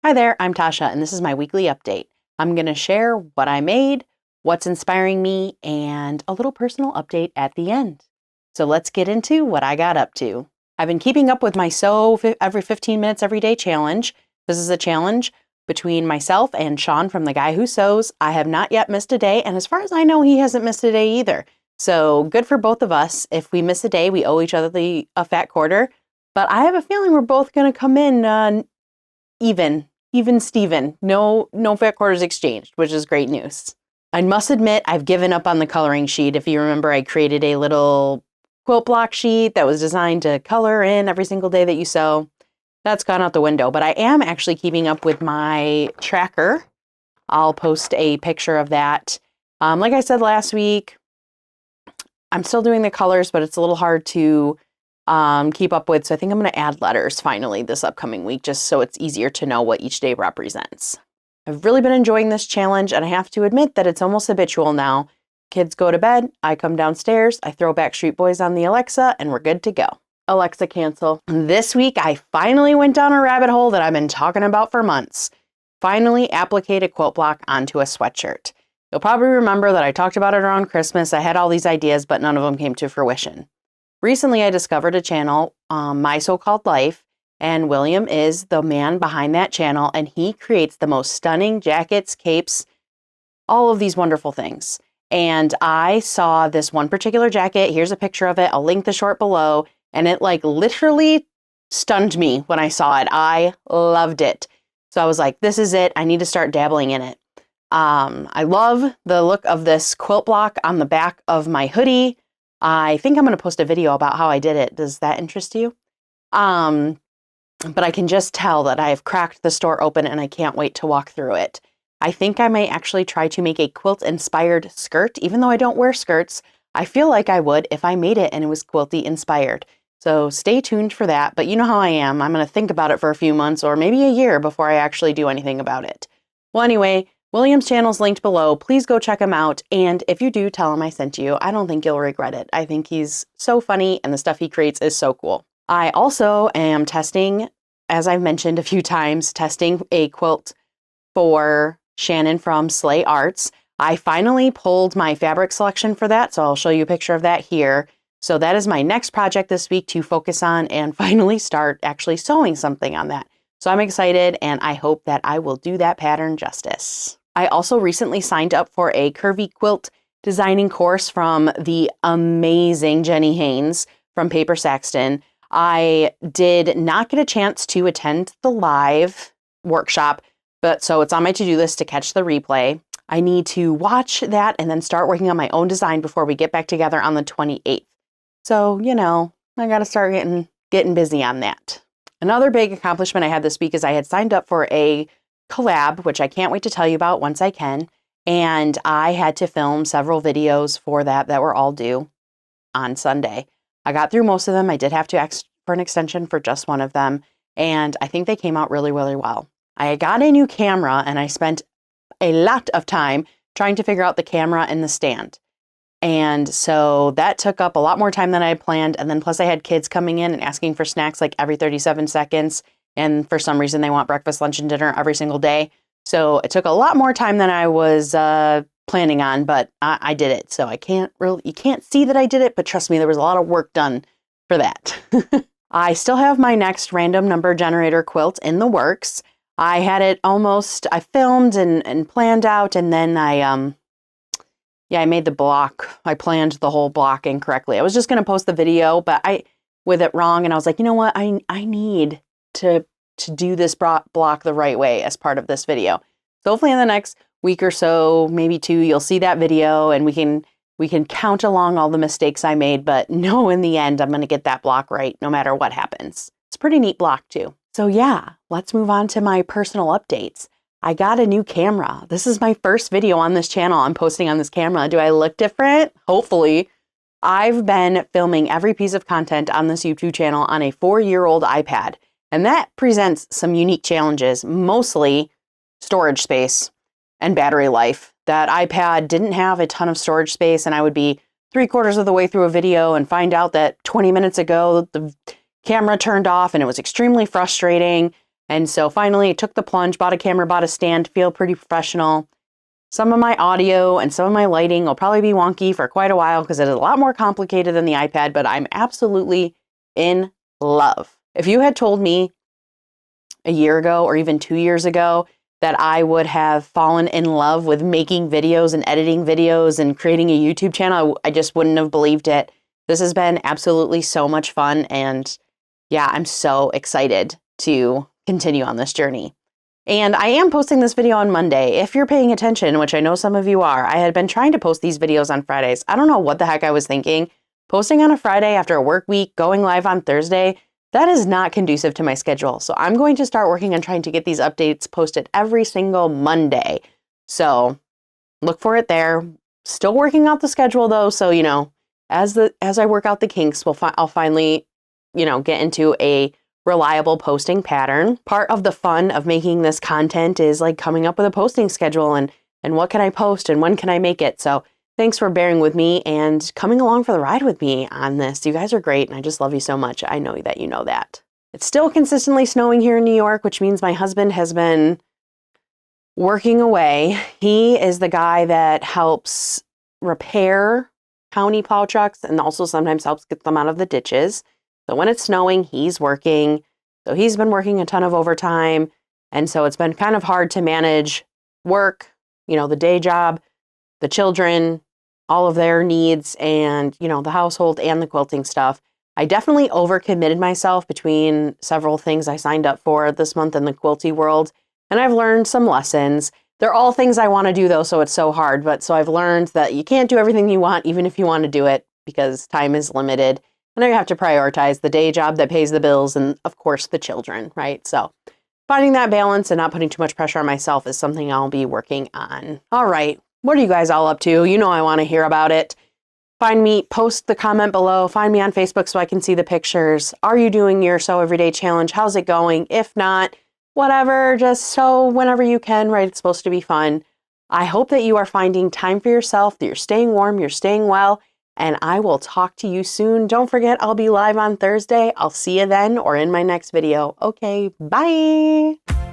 Hi there, I'm Tasha, and this is my weekly update. I'm going to share what I made, what's inspiring me, and a little personal update at the end. So let's get into what I got up to. I've been keeping up with my Sew every 15 minutes every day challenge. This is a challenge between myself and Sean from The Guy Who Sews. I have not yet missed a day, and as far as I know, he hasn't missed a day either. So good for both of us. If we miss a day, we owe each other a fat quarter. But I have a feeling we're both going to come in even Steven. No fat quarters exchanged, which is great news. I must admit, I've given up on the coloring sheet. If you remember, I created a little quilt block sheet that was designed to color in every single day that you sew. That's gone out the window, but I am actually keeping up with my tracker. I'll post a picture of that. Like I said last week, I'm still doing the colors, but it's a little hard to keep up with. So I think I'm going to add letters finally this upcoming week, just so it's easier to know what each day represents. I've really been enjoying this challenge, and I have to admit that it's almost habitual now. Kids go to bed, I come downstairs, I throw Backstreet Boys on the Alexa, and we're good to go. Alexa, cancel. This week, I finally went down a rabbit hole that I've been talking about for months. Finally appliqued a quilt block onto a sweatshirt. You'll probably remember that I talked about it around Christmas. I had all these ideas, but none of them came to fruition. Recently, I discovered a channel, My So-Called Life, and William is the man behind that channel, and he creates the most stunning jackets, capes, all of these wonderful things. And I saw this one particular jacket. Here's a picture of it. I'll link the short below, and it literally stunned me when I saw it. I loved it. So I was like, this is it. I need to start dabbling in it. I love the look of this quilt block on the back of my hoodie. I think I'm going to post a video about how I did it. Does that interest you? But I can just tell that I've cracked the store open and I can't wait to walk through it. I think I may actually try to make a quilt-inspired skirt. Even though I don't wear skirts, I feel like I would if I made it and it was quilty-inspired. So stay tuned for that. But you know how I am. I'm going to think about it for a few months or maybe a year before I actually do anything about it. Well, anyway, William's channel's linked below. Please go check him out. And if you do, tell him I sent you. I don't think you'll regret it. I think he's so funny and the stuff he creates is so cool. I also am testing, as I've mentioned a few times, testing a quilt for Shannon from Slay Arts. I finally pulled my fabric selection for that, so I'll show you a picture of that here. So that is my next project this week to focus on and finally start actually sewing something on that. So I'm excited and I hope that I will do that pattern justice. I also recently signed up for a curvy quilt designing course from the amazing Jenny Haynes from Paper Saxton. I did not get a chance to attend the live workshop, but so it's on my to-do list to catch the replay. I need to watch that and then start working on my own design before we get back together on the 28th. So, I got to start getting busy on that. Another big accomplishment I had this week is I had signed up for a collab, which I can't wait to tell you about once I can. And I had to film several videos for that were all due on Sunday. I got through most of them. I did have to ask for an extension for just one of them. And I think they came out really, really well. I got a new camera and I spent a lot of time trying to figure out the camera and the stand. And so that took up a lot more time than I had planned. And then plus I had kids coming in and asking for snacks like every 37 seconds. And for some reason they want breakfast, lunch, and dinner every single day. So it took a lot more time than I was planning on, but I did it. So you can't see that I did it, but trust me, there was a lot of work done for that. I still have my next random number generator quilt in the works. I had it I filmed and planned out, and then I made the block. I planned the whole block incorrectly. I was just going to post the video, but with it wrong, and I was like, you know what? I need to do this block the right way as part of this video. So hopefully in the next week or so, maybe 2, you'll see that video and we can count along all the mistakes I made, but no, in the end, I'm going to get that block right no matter what happens. It's a pretty neat block too. So yeah, let's move on to my personal updates. I got a new camera. This is my first video on this channel. I'm posting on this camera. Do I look different? Hopefully. I've been filming every piece of content on this YouTube channel on a 4-year-old iPad, and that presents some unique challenges, mostly storage space and battery life. That iPad didn't have a ton of storage space, and I would be 3/4 of the way through a video and find out that 20 minutes ago the camera turned off, and it was extremely frustrating. And so finally I took the plunge, bought a camera, bought a stand, feel pretty professional. Some of my audio and some of my lighting will probably be wonky for quite a while because it is a lot more complicated than the iPad, but I'm absolutely in love. If you had told me a year ago or even 2 years ago that I would have fallen in love with making videos and editing videos and creating a YouTube channel, I just wouldn't have believed it. This has been absolutely so much fun, and yeah, I'm so excited to continue on this journey. And I am posting this video on Monday. If you're paying attention, which I know some of you are, I had been trying to post these videos on Fridays. I don't know what the heck I was thinking. Posting on a Friday after a work week, going live on Thursday, that is not conducive to my schedule. So I'm going to start working on trying to get these updates posted every single Monday. So look for it there. Still working out the schedule though. So, you know, as I work out the kinks, I'll finally, you know, get into a reliable posting pattern. Part of the fun of making this content is like coming up with a posting schedule and what can I post and when can I make it. So thanks for bearing with me and coming along for the ride with me on this. You guys are great and I just love you so much. I know that you know that. It's still consistently snowing here in New York, which means my husband has been working away. He is the guy that helps repair county plow trucks and also sometimes helps get them out of the ditches. So when it's snowing, he's working. So he's been working a ton of overtime. And so it's been kind of hard to manage work, you know, the day job, the children, all of their needs, and, you know, the household and the quilting stuff. I definitely overcommitted myself between several things I signed up for this month in the quilty world. And I've learned some lessons. They're all things I want to do though, so it's so hard. But so I've learned that you can't do everything you want, even if you want to do it, because time is limited. And you have to prioritize the day job that pays the bills and, of course, the children, right? So finding that balance and not putting too much pressure on myself is something I'll be working on. All right. What are you guys all up to? You know I want to hear about it. Find me, post the comment below. Find me on Facebook so I can see the pictures. Are you doing your Sew Everyday Challenge? How's it going? If not, whatever, just sew whenever you can, right? It's supposed to be fun. I hope that you are finding time for yourself, that you're staying warm, you're staying well, and I will talk to you soon. Don't forget, I'll be live on Thursday. I'll see you then or in my next video. Okay, bye.